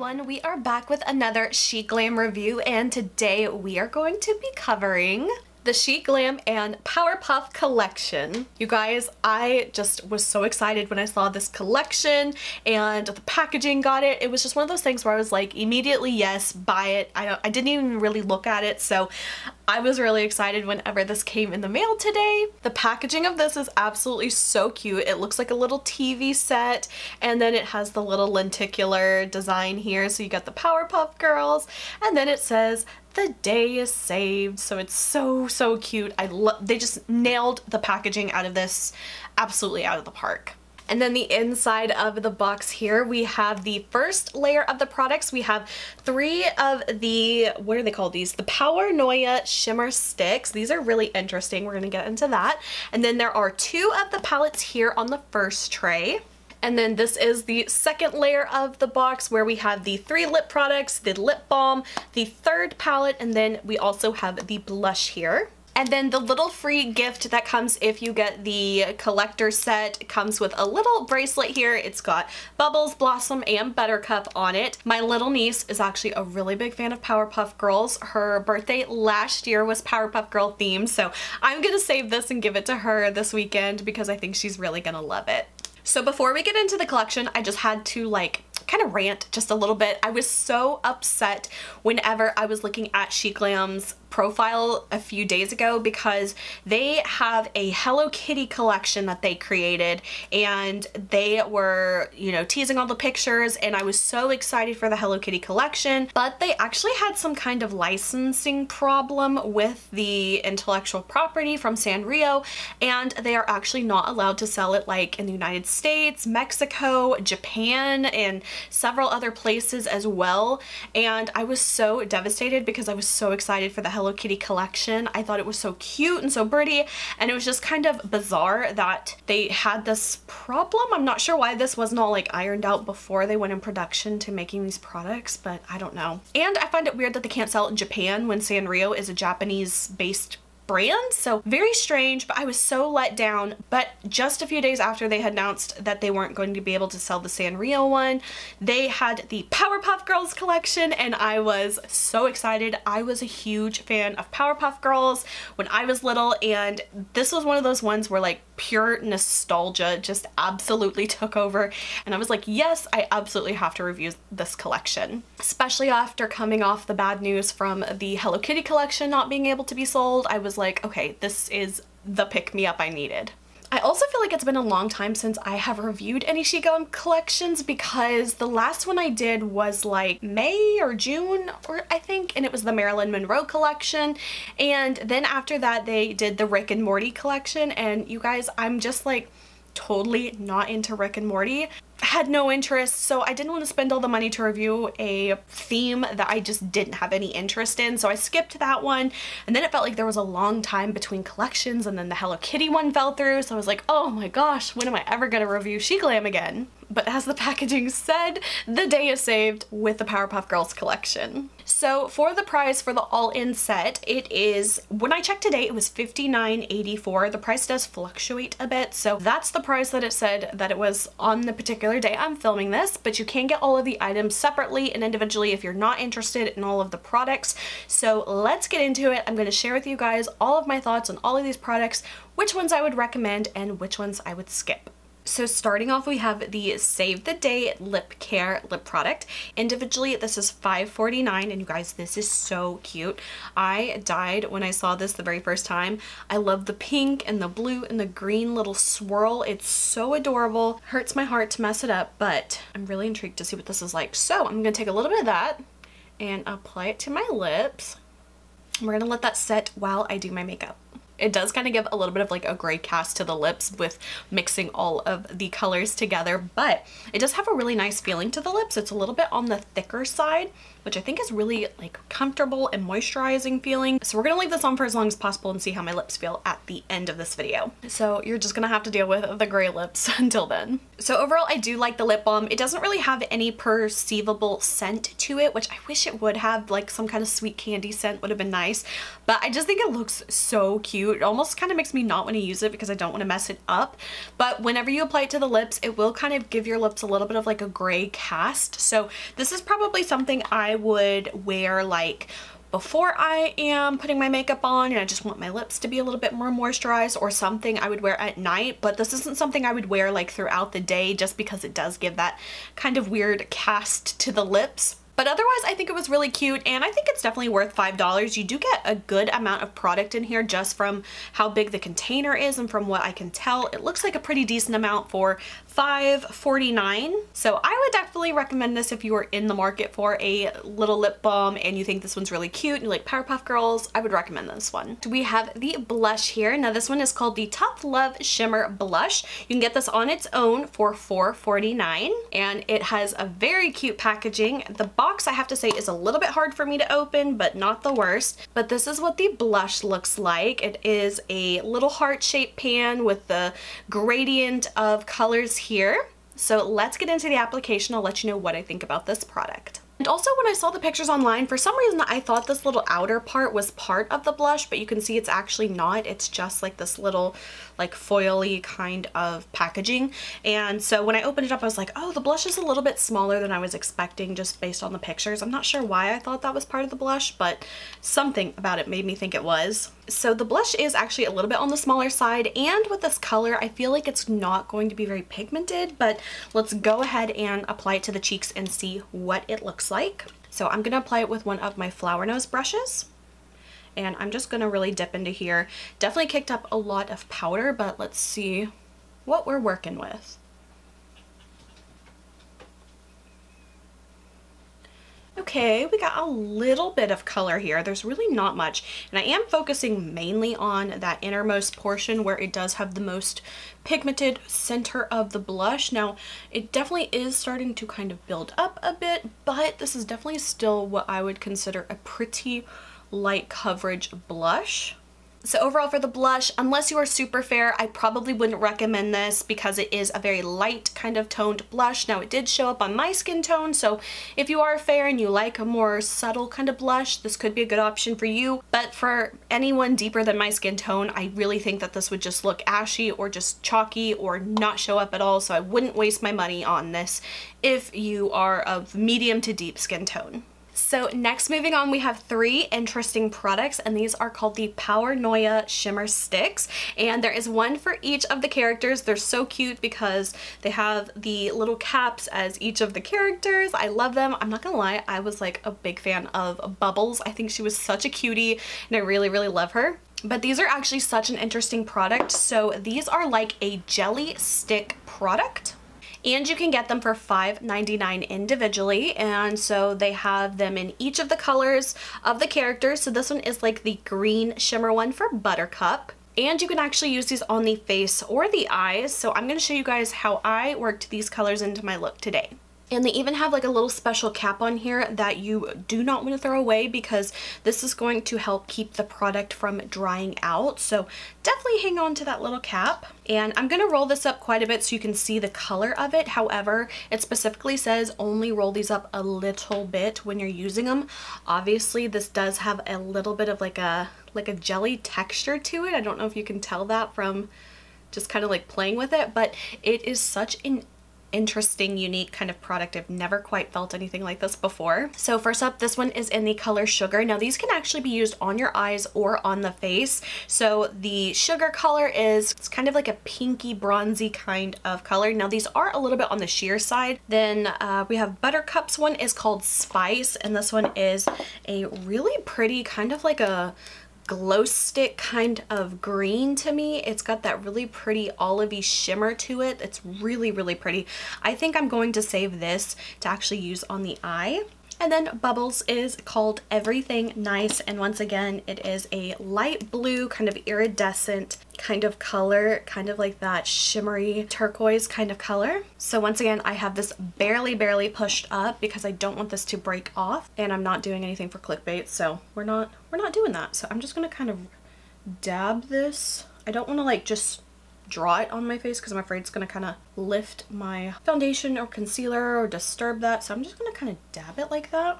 everyone, we are back with another Sheglam review, and today we are going to be covering the Sheglam and Powerpuff collection. You guys, I just was so excited when I saw this collection and the packaging got it. It was just one of those things where I was like, immediately yes, buy it. I didn't even really look at it, so I was really excited whenever this came in the mail today. The packaging of this is absolutely so cute. It looks like a little TV set, and then it has the little lenticular design here, so you got the Powerpuff Girls, and then it says the day is saved. So it's so cute. They just nailed the packaging out of this absolutely out of the park. And then the inside of the box here, we have the first layer of the products. We have 3 of the, what are they called these? The Power-Noia shimmer sticks. These are really interesting. We're gonna get into that. And then there are 2 of the palettes here on the first tray. And then this is the second layer of the box where we have the 3 lip products, the lip balm, the third palette, and then we also have the blush here. And then the little free gift that comes if you get the collector set comes with a little bracelet here. It's got Bubbles, Blossom, and Buttercup on it. My little niece is actually a really big fan of Powerpuff Girls. Her birthday last year was Powerpuff Girl themed, so I'm gonna save this and give it to her this weekend because I think she's really gonna love it. So before we get into the collection, I just had to kind of rant just a little bit. I was so upset whenever I was looking at Sheglam's profile a few days ago because they have a Hello Kitty collection that they created, and they were, you know, teasing all the pictures, and I was so excited for the Hello Kitty collection, but they actually had some kind of licensing problem with the intellectual property from Sanrio, and they are actually not allowed to sell it like in the United States, Mexico, Japan, and several other places as well. And I was so devastated because I was so excited for the Hello Kitty collection. I thought it was so cute and so pretty, and it was just kind of bizarre that they had this problem. I'm not sure why this wasn't all like ironed out before they went in production to making these products, but I don't know. And I find it weird that they can't sell it in Japan when Sanrio is a Japanese based brand, so very strange, but I was so let down. But just a few days after they had announced that they weren't going to be able to sell the Sanrio one, they had the Powerpuff Girls collection, and I was so excited. I was a huge fan of Powerpuff Girls when I was little, and this was one of those ones where like pure nostalgia just absolutely took over, and I was like, yes, I absolutely have to review this collection, especially after coming off the bad news from the Hello Kitty collection not being able to be sold. I was like, okay, this is the pick-me-up I needed. I also feel like it's been a long time since I have reviewed any Sheglam collections because the last one I did was like May or June, or I think, and it was the Marilyn Monroe collection. And then after that they did the Rick and Morty collection, and you guys, I'm just like totally not into Rick and Morty. Had no interest, so I didn't want to spend all the money to review a theme that I just didn't have any interest in, so I skipped that one. And then it felt like there was a long time between collections, and then the Hello Kitty one fell through, so I was like, oh my gosh, when am I ever gonna review Sheglam again? But as the packaging said, the day is saved with the Powerpuff Girls collection. So for the price for the all-in set, it is, when I checked today, it was $59.84. The price does fluctuate a bit, so that's the price that it said that it was on the particular day I'm filming this, but you can get all of the items separately and individually if you're not interested in all of the products. So let's get into it. I'm going to share with you guys all of my thoughts on all of these products, which ones I would recommend and which ones I would skip. So starting off, we have the Save the Day Lip Care lip product. Individually, this is $5.49, and you guys, this is so cute. I died when I saw this the very first time. I love the pink and the blue and the green little swirl. It's so adorable. Hurts my heart to mess it up, but I'm really intrigued to see what this is like. So I'm gonna take a little bit of that and apply it to my lips. We're gonna let that set while I do my makeup. It does kind of give a little bit of like a gray cast to the lips with mixing all of the colors together, but it does have a really nice feeling to the lips. It's a little bit on the thicker side, which I think is really like comfortable and moisturizing feeling. So we're gonna leave this on for as long as possible and see how my lips feel at the end of this video. So you're just gonna have to deal with the gray lips until then. So overall, I do like the lip balm. It doesn't really have any perceivable scent to it, which I wish it would have. Like some kind of sweet candy scent would have been nice, but I just think it looks so cute. It almost kind of makes me not want to use it because I don't want to mess it up. But whenever you apply it to the lips, it will kind of give your lips a little bit of like a gray cast. So this is probably something I would wear like before I am putting my makeup on and I just want my lips to be a little bit more moisturized, or something I would wear at night. But this isn't something I would wear like throughout the day, just because it does give that kind of weird cast to the lips. But otherwise, I think it was really cute, and I think it's definitely worth $5. You do get a good amount of product in here just from how big the container is, and from what I can tell, it looks like a pretty decent amount for $5.49. So I would definitely recommend this if you are in the market for a little lip balm and you think this one's really cute and you like Powerpuff Girls. I would recommend this one. We have the blush here. Now this one is called the Tough Love Shimmer Blush. You can get this on its own for $4.49, and it has a very cute packaging. The box, I have to say, is a little bit hard for me to open, but not the worst. But this is what the blush looks like. It is a little heart-shaped pan with the gradient of colors here. So let's get into the application. I'll let you know what I think about this product. And also, when I saw the pictures online, for some reason I thought this little outer part was part of the blush, but you can see it's actually not. It's just like this little like foily kind of packaging. And so when I opened it up, I was like, oh, the blush is a little bit smaller than I was expecting just based on the pictures. I'm not sure why I thought that was part of the blush, but something about it made me think it was. So the blush is actually a little bit on the smaller side, and with this color, I feel like it's not going to be very pigmented, but let's go ahead and apply it to the cheeks and see what it looks like. So I'm gonna apply it with one of my flower nose brushes, and I'm just gonna really dip into here. Definitely kicked up a lot of powder, but let's see what we're working with. Okay, we got a little bit of color here. There's really not much, and I am focusing mainly on that innermost portion where it does have the most pigmented center of the blush. Now, it definitely is starting to kind of build up a bit, but this is definitely still what I would consider a pretty light coverage blush. So overall for the blush, unless you are super fair, I probably wouldn't recommend this because it is a very light kind of toned blush. Now it did show up on my skin tone, so if you are fair and you like a more subtle kind of blush, this could be a good option for you. But for anyone deeper than my skin tone, I really think that this would just look ashy or just chalky or not show up at all, so I wouldn't waste my money on this if you are of medium to deep skin tone. So next, moving on, we have 3 interesting products, and these are called the Power-Noia Shimmer Sticks, and there is one for each of the characters. They're so cute because they have the little caps as each of the characters. I love them. I'm not gonna lie, I was like a big fan of Bubbles. I think she was such a cutie, and I really, really love her. But these are actually such an interesting product. So these are like a jelly stick product, and you can get them for $5.99 individually, and so they have them in each of the colors of the characters. So this one is like the green shimmer one for Buttercup, and you can actually use these on the face or the eyes. So I'm going to show you guys how I worked these colors into my look today. And they even have like a little special cap on here that you do not want to throw away, because this is going to help keep the product from drying out. So definitely hang on to that little cap. And I'm going to roll this up quite a bit so you can see the color of it. However, it specifically says only roll these up a little bit when you're using them. Obviously, this does have a little bit of like a jelly texture to it. I don't know if you can tell that from just kind of like playing with it, but it is such an interesting, unique kind of product. I've never quite felt anything like this before. So first up, this one is in the color Sugar. Now these can actually be used on your eyes or on the face. So the Sugar color is, it's kind of like a pinky bronzy kind of color. Now these are a little bit on the sheer side. Then we have Buttercup's one is called Spice, and this one is a really pretty kind of like a glow stick kind of green to me. It's got that really pretty olivey shimmer to it. It's really, really pretty. I think I'm going to save this to actually use on the eye. And then Bubbles is called Everything Nice, and once again it is a light blue kind of iridescent kind of color, kind of like that shimmery turquoise kind of color. So once again I have this barely pushed up because I don't want this to break off, and I'm not doing anything for clickbait, so we're not doing that. So I'm just gonna kind of dab this. I don't want to like just draw it on my face because I'm afraid it's going to kind of lift my foundation or concealer or disturb that. So I'm just going to kind of dab it like that.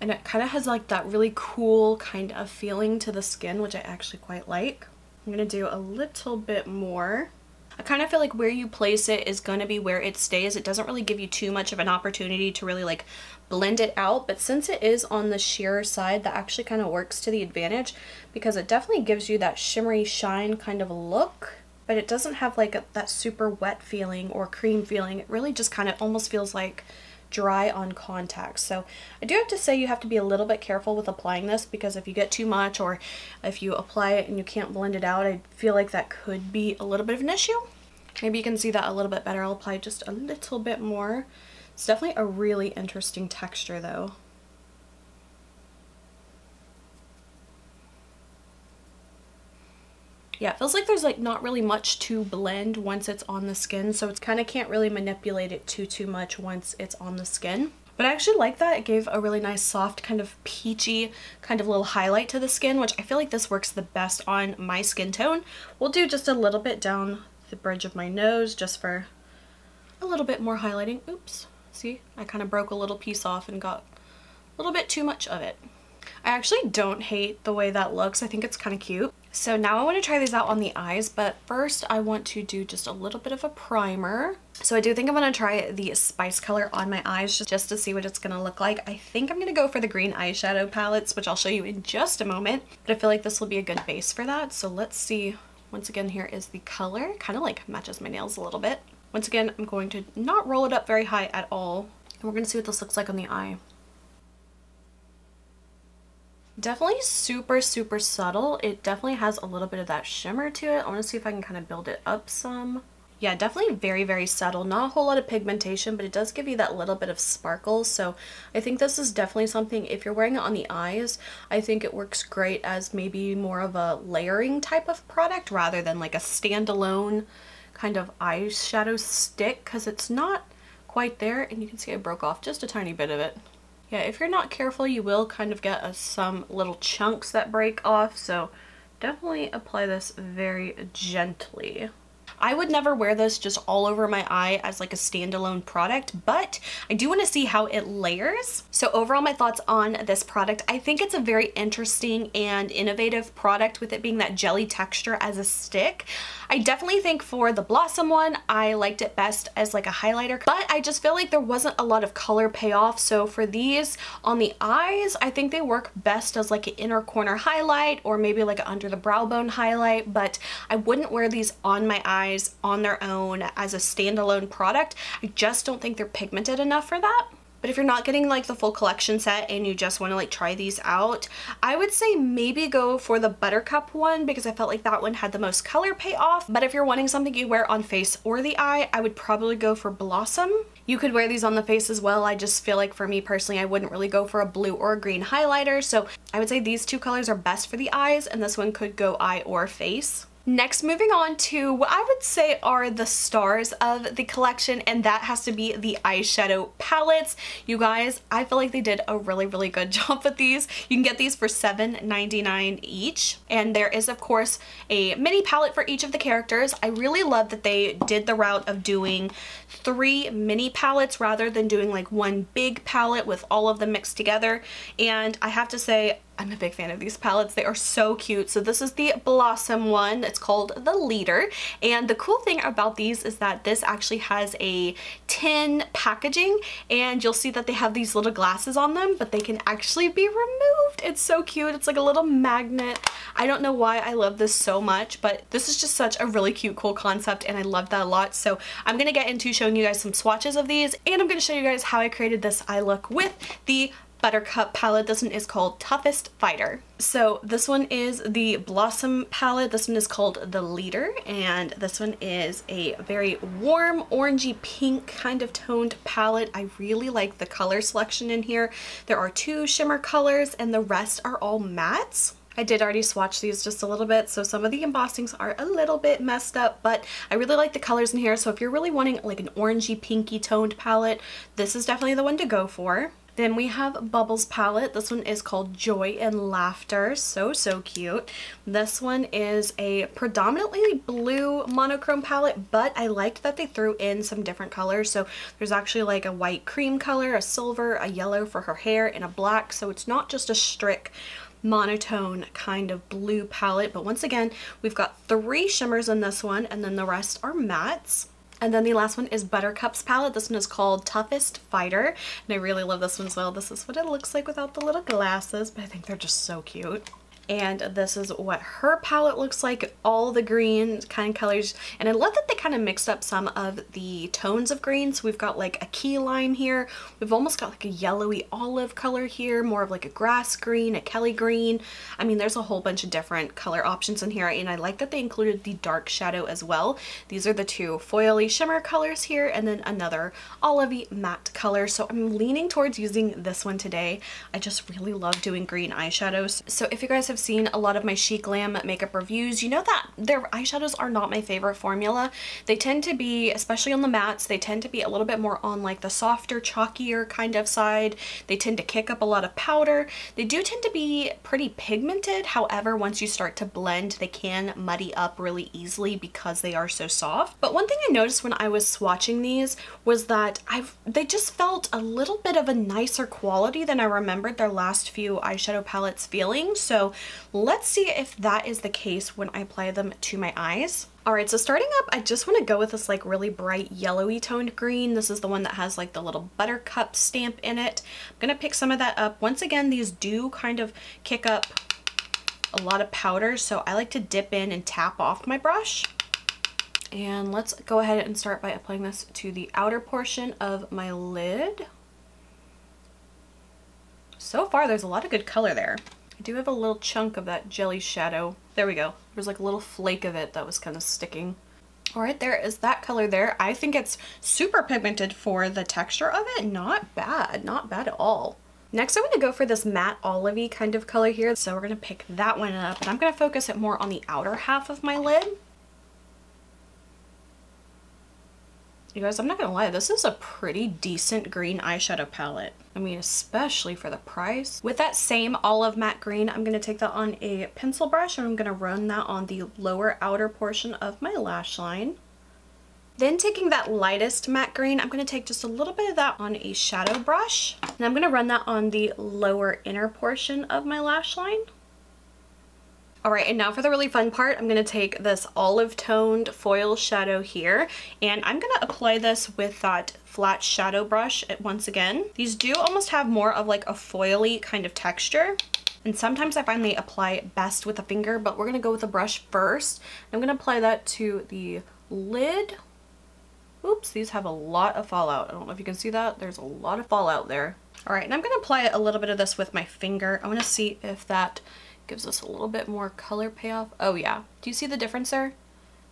And it kind of has like that really cool kind of feeling to the skin, which I actually quite like. I'm going to do a little bit more. I kind of feel like where you place it is going to be where it stays. It doesn't really give you too much of an opportunity to really like blend it out, but since it is on the sheer side, that actually kind of works to the advantage because it definitely gives you that shimmery shine kind of look, but it doesn't have like that super wet feeling or cream feeling. It really just kind of almost feels like dry on contact. So I do have to say you have to be a little bit careful with applying this, because if you get too much or if you apply it and you can't blend it out, I feel like that could be a little bit of an issue. Maybe you can see that a little bit better. I'll apply just a little bit more. It's definitely a really interesting texture though. Yeah, it feels like there's like not really much to blend once it's on the skin, so it's kind of can't really manipulate it too much once it's on the skin. But I actually like that. It gave a really nice soft kind of peachy kind of little highlight to the skin, which I feel like this works the best on my skin tone. We'll do just a little bit down the bridge of my nose just for a little bit more highlighting. Oops. See, I kind of broke a little piece off and got a little bit too much of it. I actually don't hate the way that looks. I think it's kind of cute. So now I want to try these out on the eyes, but first I want to do just a little bit of a primer. So I do think I'm going to try the Spice color on my eyes just to see what it's going to look like. I think I'm going to go for the green eyeshadow palettes, which I'll show you in just a moment, but I feel like this will be a good base for that. So let's see. Once again, here is the color. Kind of like matches my nails a little bit. Once again, I'm going to not roll it up very high at all. And we're going to see what this looks like on the eye. Definitely super subtle. It definitely has a little bit of that shimmer to it. I want to see if I can kind of build it up some. Yeah, definitely very subtle. Not a whole lot of pigmentation, but it does give you that little bit of sparkle. So I think this is definitely something, if you're wearing it on the eyes, I think it works great as maybe more of a layering type of product rather than like a standalone kind of eyeshadow stick, because it's not quite there. And you can see I broke off just a tiny bit of it. Yeah, if you're not careful, you will kind of get some little chunks that break off, so definitely apply this very gently. I would never wear this just all over my eye as like a standalone product, but I do want to see how it layers. So overall, my thoughts on this product, I think it's a very interesting and innovative product with it being that jelly texture as a stick. I definitely think for the Blossom one, I liked it best as like a highlighter, but I just feel like there wasn't a lot of color payoff. So for these on the eyes, I think they work best as like an inner corner highlight or maybe like an under the brow bone highlight, but I wouldn't wear these on my eyes on their own as a standalone product. I just don't think they're pigmented enough for that. But if you're not getting like the full collection set and you just want to like try these out, I would say maybe go for the Buttercup one because I felt like that one had the most color payoff. But if you're wanting something you wear on face or the eye, I would probably go for Blossom. You could wear these on the face as well. I just feel like for me personally, I wouldn't really go for a blue or a green highlighter. So I would say these two colors are best for the eyes, and this one could go eye or face. Next, moving on to what I would say are the stars of the collection, and that has to be the eyeshadow palettes. You guys, I feel like they did a really good job with these. You can get these for $7.99 each, and there is of course a mini palette for each of the characters. I really love that they did the route of doing 3 mini palettes rather than doing like one big palette with all of them mixed together, and I have to say I'm a big fan of these palettes. They are so cute. So this is the Blossom one. It's called the Leader. And the cool thing about these is that this actually has a tin packaging, and you'll see that they have these little glasses on them, but they can actually be removed. It's so cute. It's like a little magnet. I don't know why I love this so much, but this is just such a really cute, cool concept, and I love that a lot. So I'm going to get into showing you guys some swatches of these, and I'm going to show you guys how I created this eye look with the Buttercup palette. This one is called Toughest Fighter. So this one is the Blossom palette. This one is called The Leader, and this one is a very warm orangey pink kind of toned palette. I really like the color selection in here. There are 2 shimmer colors and the rest are all mattes. I did already swatch these just a little bit, so some of the embossings are a little bit messed up, but I really like the colors in here. So if you're really wanting like an orangey pinky toned palette, this is definitely the one to go for. Then we have Bubbles palette. This one is called Joy and Laughter. So cute. This one is a predominantly blue monochrome palette, but I liked that they threw in some different colors. So there's actually like a white cream color, a silver, a yellow for her hair, and a black. So it's not just a strict monotone kind of blue palette, but once again, we've got 3 shimmers in this one, and then the rest are mattes. And then the last one is Buttercup's palette. This one is called Toughest Fighter, and I really love this one as well. This is what it looks like without the little glasses, but I think they're just so cute. And this is what her palette looks like, all the green kind of colors. And I love that they kind of mixed up some of the tones of green. So we've got like a key lime here. We've almost got like a yellowy olive color here, more of like a grass green, a Kelly green. I mean, there's a whole bunch of different color options in here. And I like that they included the dark shadow as well. These are the 2 foily shimmer colors here, and then another olivey matte color. So I'm leaning towards using this one today. I just really love doing green eyeshadows. So if you guys have seen a lot of my Sheglam makeup reviews, you know that their eyeshadows are not my favorite formula. They tend to be, especially on the mattes, they tend to be a little bit more on like the softer, chalkier kind of side. They tend to kick up a lot of powder. They do tend to be pretty pigmented. However, once you start to blend, they can muddy up really easily because they are so soft. But one thing I noticed when I was swatching these was that they just felt a little bit of a nicer quality than I remembered their last few eyeshadow palettes feeling. So let's see if that is the case when I apply them to my eyes. Alright, so starting up, I just want to go with this like really bright yellowy toned green. This is the one that has like the little buttercup stamp in it. I'm going to pick some of that up. Once again, these do kind of kick up a lot of powder, so I like to dip in and tap off my brush. And let's go ahead and start by applying this to the outer portion of my lid. So far, there's a lot of good color there. I do have a little chunk of that jelly shadow. There we go. There's like a little flake of it that was kind of sticking. All right, there is that color there. I think it's super pigmented for the texture of it. Not bad, not bad at all. Next, I'm going to go for this matte olivey kind of color here. So we're going to pick that one up, and I'm going to focus it more on the outer half of my lid. You guys, I'm not gonna lie, this is a pretty decent green eyeshadow palette. I mean, especially for the price. With that same olive matte green, I'm gonna take that on a pencil brush, and I'm gonna run that on the lower outer portion of my lash line. Then taking that lightest matte green, I'm gonna take just a little bit of that on a shadow brush, and I'm gonna run that on the lower inner portion of my lash line. Alright, and now for the really fun part, I'm going to take this olive toned foil shadow here, and I'm going to apply this with that flat shadow brush once again. These do almost have more of like a foily kind of texture, and sometimes I find they apply best with a finger, but we're going to go with a brush first. I'm going to apply that to the lid. Oops, these have a lot of fallout. I don't know if you can see that. There's a lot of fallout there. Alright, and I'm going to apply a little bit of this with my finger. I want to see if that gives us a little bit more color payoff. Oh yeah, do you see the difference there?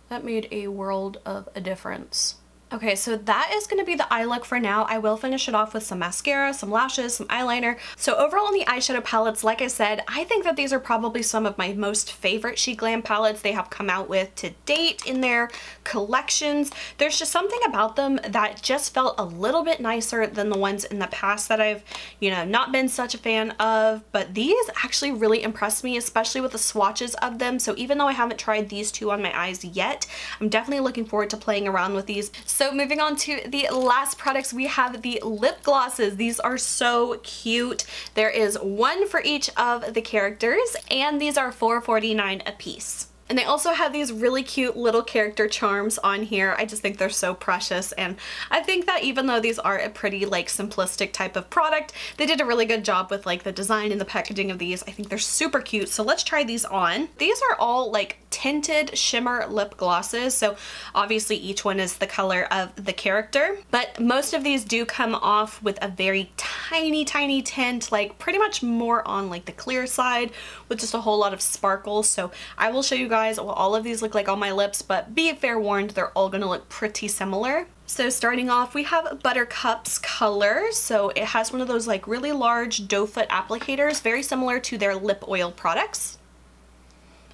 That made a world of a difference. Okay, so that is going to be the eye look for now. I will finish it off with some mascara, some lashes, some eyeliner. So overall on the eyeshadow palettes, like I said, I think that these are probably some of my most favorite Sheglam palettes they have come out with to date in their collections. There's just something about them that just felt a little bit nicer than the ones in the past that I've, not been such a fan of. But these actually really impressed me, especially with the swatches of them. So even though I haven't tried these two on my eyes yet, I'm definitely looking forward to playing around with these. So moving on to the last products, we have the lip glosses. These are so cute. There is one for each of the characters, and these are $4.49 a piece. And they also have these really cute little character charms on here. I just think they're so precious, and I think that even though these are a pretty like simplistic type of product, they did a really good job with like the design and the packaging of these. I think they're super cute, so let's try these on. These are all like tinted shimmer lip glosses, so obviously each one is the color of the character, but most of these do come off with a very tiny tint, like pretty much more on like the clear side with just a whole lot of sparkles. So I will show you guys what all of these look like on my lips, but be fair warned, they're all gonna look pretty similar. So starting off, we have Buttercup's color. So it has one of those like really large doe foot applicators, very similar to their lip oil products.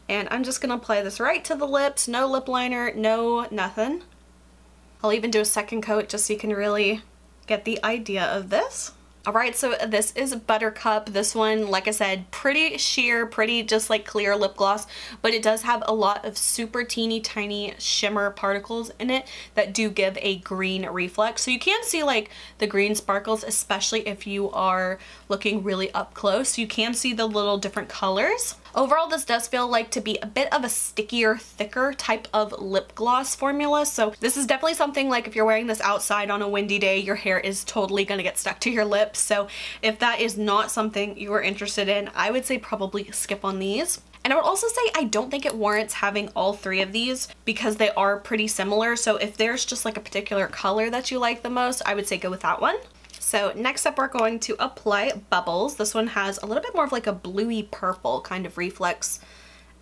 And I'm just gonna apply this right to the lips, no lip liner, no nothing. I'll even do a second coat just so you can really get the idea of this. Alright, so this is Buttercup. This one, like I said, pretty sheer, pretty just like clear lip gloss, but it does have a lot of super teeny tiny shimmer particles in it that do give a green reflex. So you can see like the green sparkles, especially if you are looking really up close. You can see the little different colors. Overall, this does feel like to be a bit of a stickier, thicker type of lip gloss formula. So this is definitely something like if you're wearing this outside on a windy day, your hair is totally gonna get stuck to your lips. So if that is not something you are interested in, I would say probably skip on these. And I would also say I don't think it warrants having all three of these because they are pretty similar. So if there's just like a particular color that you like the most, I would say go with that one. So next up, we're going to apply Bubbles. This one has a little bit more of like a bluey purple kind of reflex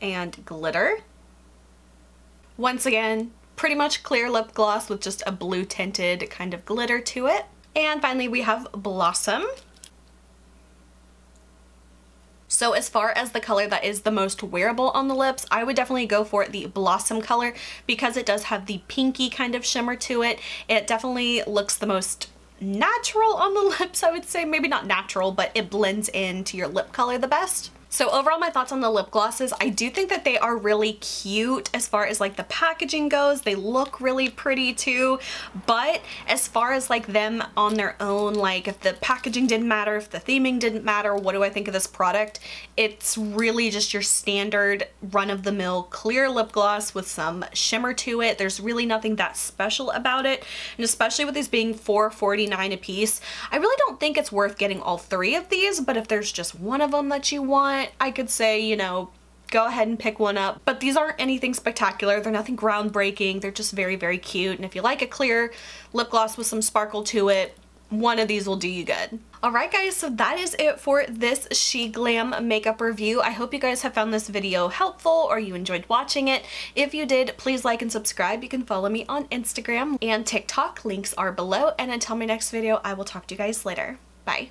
and glitter. Once again, pretty much clear lip gloss with just a blue tinted kind of glitter to it. And finally, we have Blossom. So as far as the color that is the most wearable on the lips, I would definitely go for the Blossom color because it does have the pinky kind of shimmer to it. It definitely looks the most natural on the lips, I would say. Maybe not natural, but it blends into your lip color the best. So overall, my thoughts on the lip glosses, I do think that they are really cute as far as like the packaging goes. They look really pretty too, but as far as like them on their own, like if the packaging didn't matter, if the theming didn't matter, what do I think of this product? It's really just your standard run-of-the-mill clear lip gloss with some shimmer to it. There's really nothing that special about it, and especially with these being $4.49 a piece, I really don't think it's worth getting all three of these, but if there's just one of them that you want, I could say, you know, go ahead and pick one up. But these aren't anything spectacular. They're nothing groundbreaking. They're just very cute. And if you like a clear lip gloss with some sparkle to it, one of these will do you good. Alright guys, so that is it for this Sheglam makeup review. I hope you guys have found this video helpful or you enjoyed watching it. If you did, please like and subscribe. You can follow me on Instagram and TikTok. Links are below. And until my next video, I will talk to you guys later. Bye.